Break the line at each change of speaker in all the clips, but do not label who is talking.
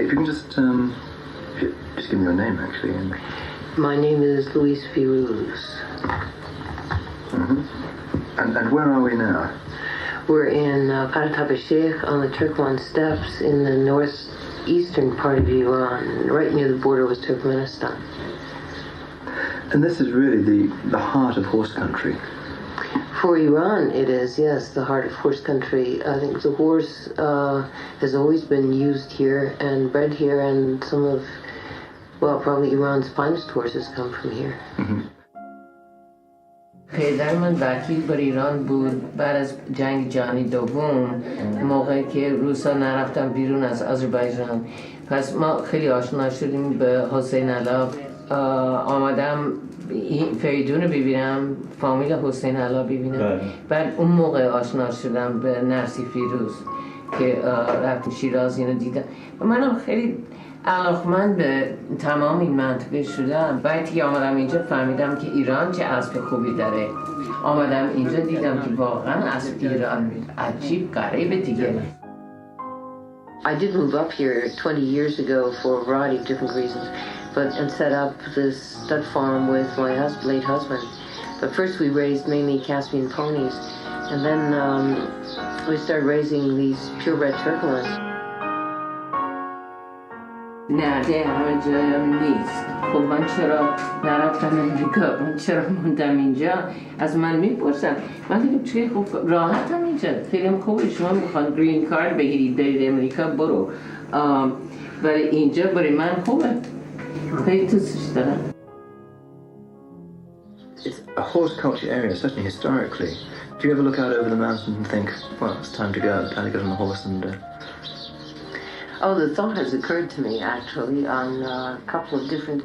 if you can just give me your name, actually.
My name is Louise Firouz.
Mm-hmm. And where are we now?
We're in Sheikh on the Turkmen steppes in the northeastern part of Iran, right near the border with Turkmenistan.
And this is really the heart of horse country.
For Iran, it is, yes, the heart of horse country. I think the horse has always been used here and bred here, and some of, well, probably Iran's finest horses come from here.
Mm-hmm.
پدر من وکیل بر ایران بود بعد از جنگ جهانی دوم موقعی که روسا نرفتن بیرون از آذربایجان پس ما خیلی آشنا شدیم به حسین علا آمدم فریدون رو ببینم فامیل حسین علا ببینم بعد اون موقع آشنا شدم به نرسی فیروز که رفتم شیراز اینو دیدم و منم خیلی علاقمند به تمام این منطقه شدم وقتی که آمدم اینجا فهمیدم که ایران چه اسب خوبی داره آمدم اینجا دیدم که واقعا اسب ایران عجیب غریبه دیگه I did move up here 20 years ago for a variety of different reasons and set up this stud farm with my late husband. But first we raised mainly Caspian ponies and then we started raising these purebred Turkmen. نه ده همه جایم نیست خب من چرا نرفتم امریکا من چرا موندم اینجا از من میپرسن من دیگه چه خوب راحتم اینجا خیلی خوبه شما میخوان گرین کارت بگیرید برید امریکا برو ولی اینجا برای من خوبه خیلی دوستش دارم
It's a horse culture area, certainly historically. Do you ever look out over the mountains and think, well, it's time to go, time to get on the horse and
Oh, the thought has occurred to me, actually, on a couple of different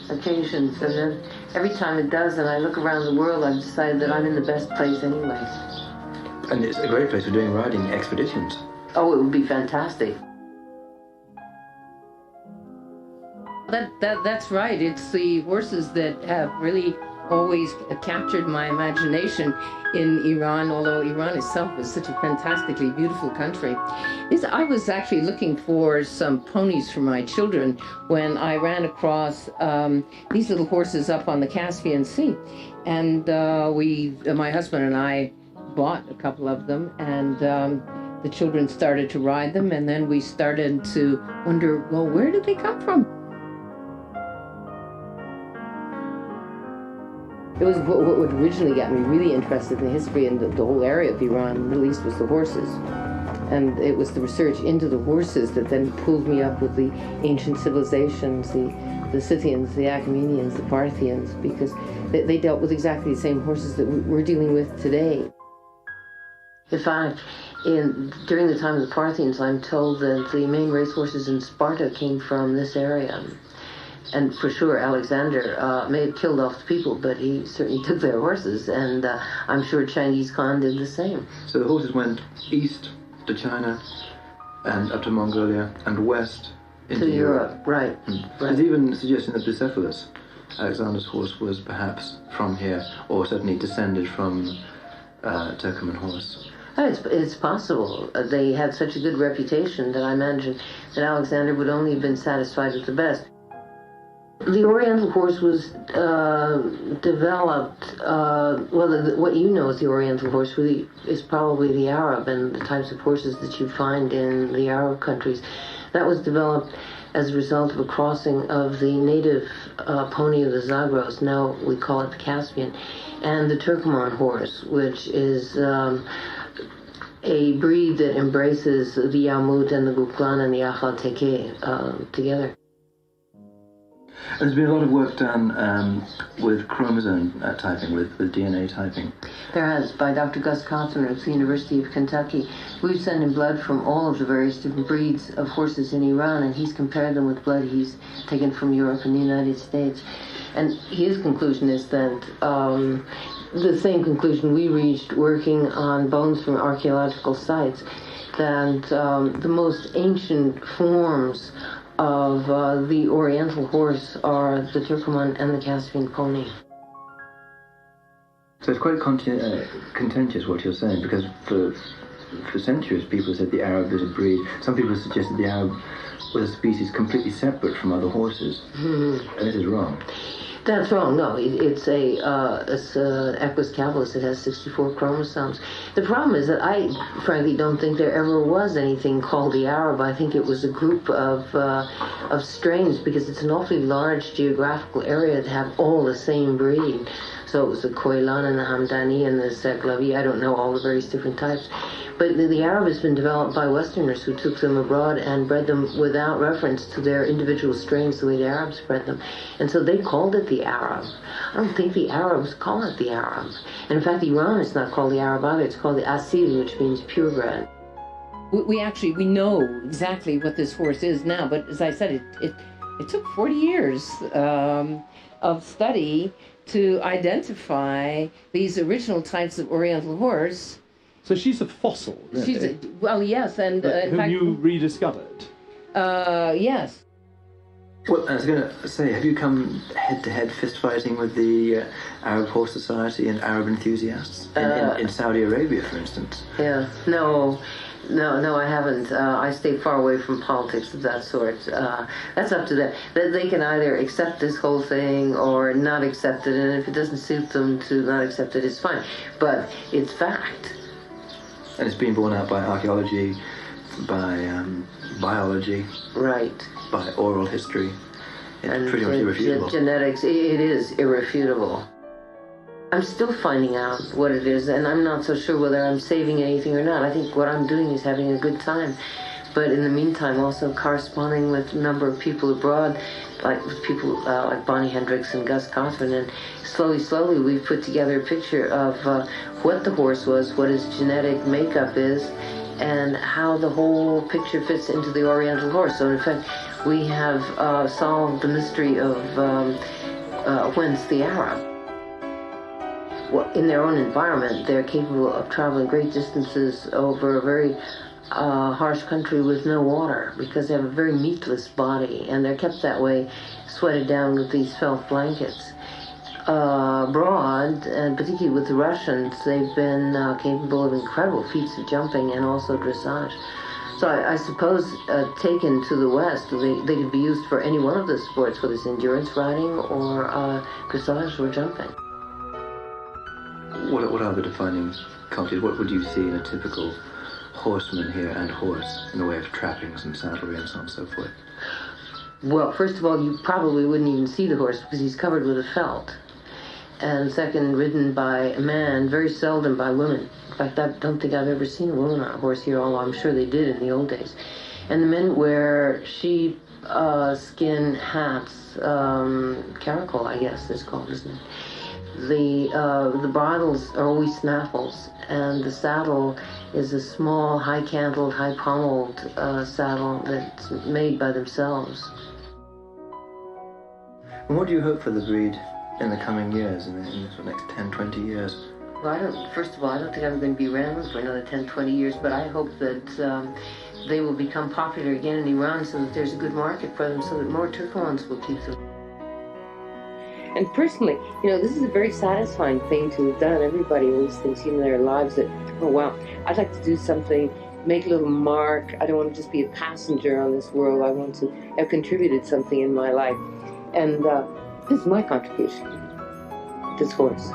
occasions. And then every time it does, and I look around the world, I've decided that I'm in the best place anyway.
And it's a great place for doing riding expeditions.
Oh, it would be fantastic. That's right. It's the horses that have really always captured my imagination in Iran, although Iran itself is such a fantastically beautiful country. I was actually looking for some ponies for my children when I ran across these little horses up on the Caspian Sea. And my husband and I bought a couple of them, and the children started to ride them, and then we started to wonder, well, where did they come from? It was what originally got me really interested in the history and the whole area of Iran, the Middle East, was the horses. And it was the research into the horses that then pulled me up with the ancient civilizations, the Scythians, the Achaemenians, the Parthians, because they dealt with exactly the same horses that we're dealing with today. In fact, during the time of the Parthians, I'm told that the main racehorses in Sparta came from this area. And for sure, Alexander may have killed off the people, but he certainly took their horses, and I'm sure Genghis Khan did the same.
So the horses went east to China, and up to Mongolia, and west into
Europe. Right. Right.
There's even suggestion that Bucephalus, Alexander's horse, was perhaps from here, or certainly descended from Turkoman horse.
It's possible. They had such a good reputation that I imagine that Alexander would only have been satisfied with the best. The Oriental horse was developed, what you know as the Oriental horse really is probably the Arab and the types of horses that you find in the Arab countries. That was developed as a result of a crossing of the native pony of the Zagros, now we call it the Caspian, and the Turkoman horse, which is a breed that embraces the Yamut and the Guklan and the Akhal Teke together.
And there's been a lot of work done with chromosome typing, with DNA typing.
There has, by Dr. Gus Costner at the University of Kentucky. We've sent him blood from all of the various different breeds of horses in Iran, and he's compared them with blood he's taken from Europe and the United States. And his conclusion is that the same conclusion we reached working on bones from archaeological sites, that the most ancient forms of the Oriental horse are the Turkoman and the Caspian pony.
So it's quite contentious what you're saying, because for for centuries, people said the Arab is a breed. Some people suggested the Arab was a species completely separate from other horses, and this is wrong.
That's wrong. No, it's an Equus cavulus. It has 64 chromosomes. The problem is that I, frankly, don't think there ever was anything called the Arab. I think it was a group of strains, because it's an awfully large geographical area to have all the same breed. So it was the Koilan and the Hamdani and the Seglavi. I don't know all the various different types. But the Arab has been developed by Westerners who took them abroad and bred them without reference to their individual strains the way the Arabs bred them. And so they called it the Arab. I don't think the Arabs call it the Arab. And in fact, Iran is not called the Arab either. It's called the Asil, which means purebred.
We know exactly what this horse is now, but as I said, it took 40 years of study to identify these original types of Oriental horse.
So she's a fossil, really.
Well, yes, and in
whom
fact,
you rediscovered.
Yes.
Well, I was going to say, have you come head-to-head fist-fighting with the Arab Horse Society and Arab enthusiasts in Saudi Arabia, for instance?
Yeah, no, I haven't. I stay far away from politics of that sort. That's up to them. They can either accept this whole thing or not accept it, and if it doesn't suit them to not accept it, it's fine. But it's fact.
And it's been borne out by archaeology, by biology,
Right.
by oral history. It's
And
pretty much irrefutable.
Genetics, it is irrefutable. I'm still finding out what it is, and I'm not so sure whether I'm saving anything or not. I think what I'm doing is having a good time. But in the meantime, also corresponding with a number of people abroad, like with people like Bonnie Hendricks and Gus Coffin, and slowly we've put together a picture of what the horse was, what his genetic makeup is, and how the whole picture fits into the Oriental horse. So in fact, we have solved the mystery of whence the Arab. Well, in their own environment, they're capable of traveling great distances over a very harsh country with no water, because they have a very meatless body, and they're kept that way, sweated down with these felt blankets. Abroad, and particularly with the Russians, they've been capable of incredible feats of jumping and also dressage. So I suppose taken to the West, they could be used for any one of the sports, whether it's endurance riding or dressage or jumping.
What are the defining qualities? What would you see in a typical horseman here and horse in the way of trappings and saddlery and so on and so forth?
Well, first of all, you probably wouldn't even see the horse because he's covered with a felt. And second, ridden by a man, very seldom by women. In fact, I don't think I've ever seen a woman on a horse here, although I'm sure they did in the old days. And the men wear sheep skin hats, caracal, I guess it's called, isn't it? The bridles are always snaffles, and the saddle is a small, high-cantled, high-pommeled saddle that's made by themselves.
And what do you hope for the breed in the coming years, in the next 10, 20 years?
Well, first of all, I don't think I'm going to be around for another 10, 20 years, but I hope that they will become popular again in Iran so that there's a good market for them, so that more Turkomans will keep them.
And personally, this is a very satisfying thing to have done. Everybody always thinks, in their lives that, oh, wow, I'd like to do something, make a little mark. I don't want to just be a passenger on this world. I want to have contributed something in my life. And this is my contribution, this horse.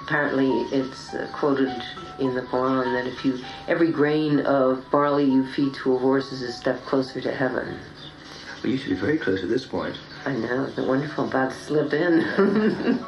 Apparently, it's quoted in the Quran that every grain of barley you feed to a horse is a step closer to heaven.
Well, you should be very close at this point.
I know, it's wonderful. I'm about to slip in.